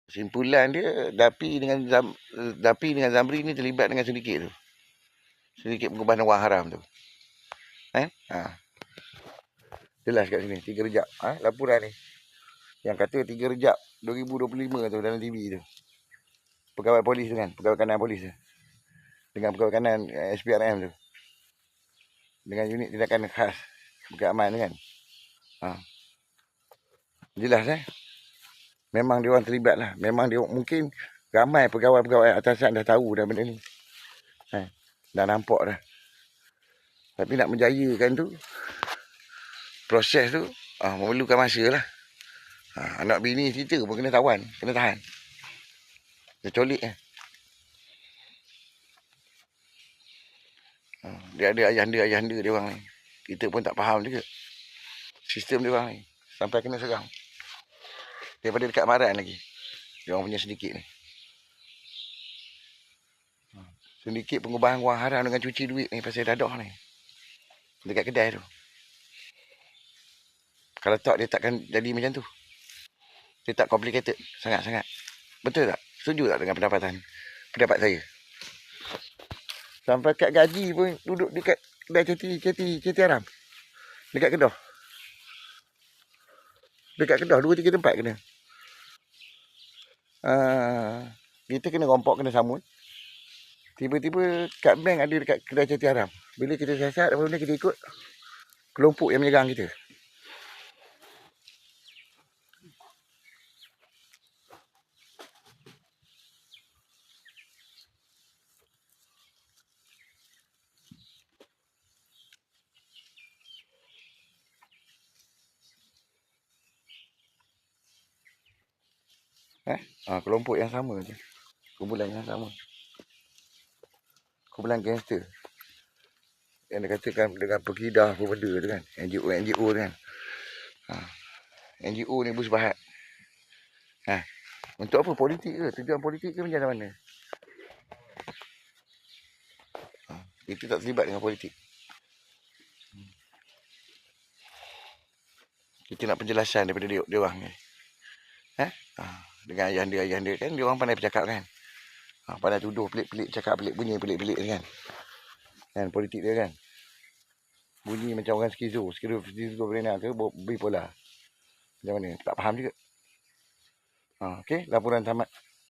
Simpulan dia, Dapi dengan Zamri ni terlibat dengan syndicate tu. Syndicate pengubahan wang haram tu. Jelas kat sini, 3 rejab. Laporan ni. Yang kata 3 rejab 2025 tu dalam TV tu. Pegawai polis tu kan, pegawai kanan polis tu. Dengan pegawai kanan SPRM tu. Dengan unit tindakan khas keamanan tu kan. Jelas memang dia orang terlibat lah. Memang dia mungkin ramai pegawai-pegawai atasan dah tahu dah benda ni. Dah nampak dah. Tapi nak menjayakan tu, proses tu memerlukan masa lah. Anak bini cerita pun kena tawan, kena tahan. Dia colik dia ada ayahanda dia orang ni. Kita pun tak faham juga sistem dia orang ni. Sampai kena serang. Daripada dekat Maran lagi. Dia orang punya sedikit ni. Sedikit pengubahan wang haram dengan cuci duit ni pasal dadah ni. Dekat kedai tu. Kalau tak, dia takkan jadi macam tu. Dia tak complicated sangat-sangat. Betul tak? Setuju tak dengan pendapat saya? Sampai kat gaji pun duduk dekat kedai ceti haram. Dekat Kedah. Dekat Kedah 2-3 tempat kena. Kita kena rompok, kena sambut. Tiba-tiba kat bank ada dekat kedai ceti haram. Bila kita siasat, apa-apa kita ikut kelompok yang menyerang kita. Kelompok yang sama je. Kumpulan yang sama. Kumpulan gangster. Yang dikatakan dengan pergidah apa benda tu kan. NGO tu kan. NGO ni bersebahat. Untuk apa? Politik ke? Tujuan politik ke macam mana? Kita tak terlibat dengan politik. Kita nak penjelasan daripada dia orang ni. Dengan ayahanda kan, dia orang pandai bercakap kan. Pandai tuduh pelik-pelik, cakap pelik-bunyi pelik-pelik kan. Kan politik dia kan. Bunyi macam orang skizofrenia ke bipolar. Macam mana? Tak faham juga. Okey, laporan tamat.